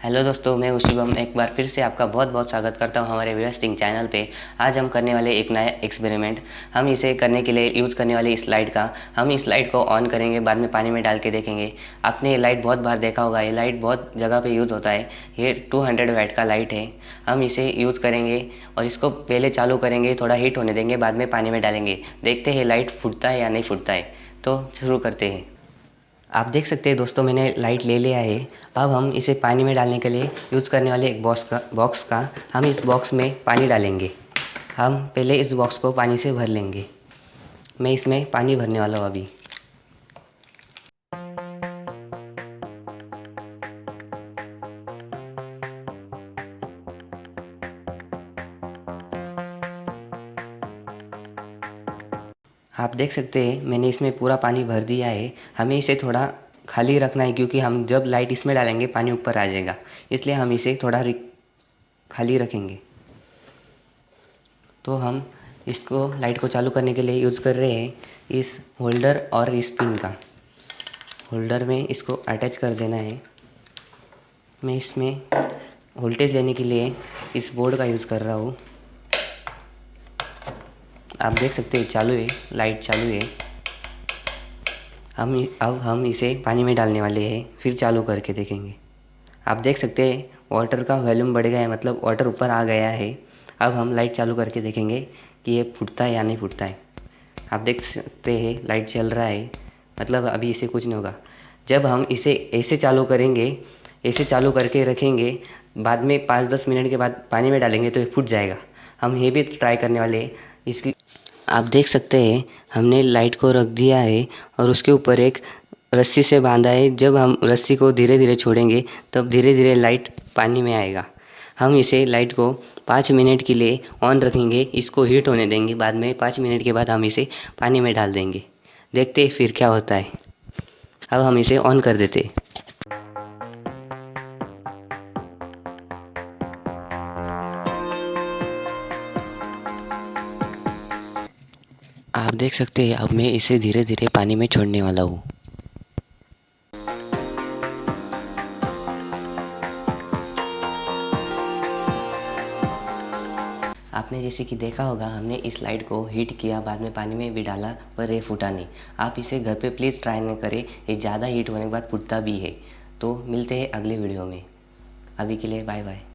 Hello दोस्तों, मैं शिवम एक बार फिर से आपका बहुत बहुत स्वागत करता हूं हमारे व्यवस्थित चैनल पे। आज हम करने वाले एक नया एक्सपेरिमेंट। हम इसे करने के लिए यूज़ करने वाले इस लाइट का, हम इस लाइट को ऑन करेंगे, बाद में पानी में डाल के देखेंगे। आपने ये लाइट बहुत बार देखा होगा, ये लाइट बहुत जगह पे यूज़ होता है। ये 200 वाट का लाइट है। हम इसे यूज़ करेंगे और इसको पहले चालू करेंगे, थोड़ा हीट होने देंगे, बाद में पानी में डालेंगे। देखते हैं लाइट फूटता है या नहीं फूटता है। तो शुरू करते हैं। आप देख सकते हैं दोस्तों, मैंने लाइट ले लिया है। अब हम इसे पानी में डालने के लिए यूज़ करने वाले एक बॉक्स का हम इस बॉक्स में पानी डालेंगे। हम पहले इस बॉक्स को पानी से भर लेंगे। मैं इसमें पानी भरने वाला हूँ अभी। आप देख सकते हैं मैंने इसमें पूरा पानी भर दिया है। हमें इसे थोड़ा खाली रखना है, क्योंकि हम जब लाइट इसमें डालेंगे पानी ऊपर आ जाएगा, इसलिए हम इसे थोड़ा खाली रखेंगे। तो हम इसको लाइट को चालू करने के लिए यूज़ कर रहे हैं इस होल्डर और इस पिन का। होल्डर में इसको अटैच कर देना है। मैं इसमें वोल्टेज लेने के लिए इस बोर्ड का यूज़ कर रहा हूँ। आप देख सकते हैं चालू है, लाइट चालू है। अब हम इसे पानी में डालने वाले हैं, फिर चालू करके देखेंगे। आप देख सकते हैं वाटर का वॉल्यूम बढ़ गया है, मतलब वाटर ऊपर आ गया है। अब हम लाइट चालू करके देखेंगे कि ये फूटता है या नहीं फूटता है। आप देख सकते हैं लाइट चल रहा है, मतलब अभी इसे कुछ नहीं होगा। जब हम इसे ऐसे चालू करेंगे, ऐसे चालू करके रखेंगे, बाद में 5-10 मिनट के बाद पानी में डालेंगे तो ये फूट जाएगा। हम ये भी ट्राई करने वाले हैं, इसलिए आप देख सकते हैं हमने लाइट को रख दिया है और उसके ऊपर एक रस्सी से बांधा है। जब हम रस्सी को धीरे धीरे छोड़ेंगे तब धीरे धीरे लाइट पानी में आएगा। हम इसे लाइट को 5 मिनट के लिए ऑन रखेंगे, इसको हीट होने देंगे। बाद में 5 मिनट के बाद हम इसे पानी में डाल देंगे। देखते हैं फिर क्या होता है। अब हम इसे ऑन कर देते हैं। आप देख सकते हैं अब मैं इसे धीरे धीरे पानी में छोड़ने वाला हूँ। आपने जैसे कि देखा होगा, हमने इस लाइट को हीट किया, बाद में पानी में भी डाला, पर ये फूटा नहीं। आप इसे घर पे प्लीज़ ट्राई न करें, ये ज़्यादा हीट होने के बाद फूटता भी है। तो मिलते हैं अगले वीडियो में। अभी के लिए बाय बाय।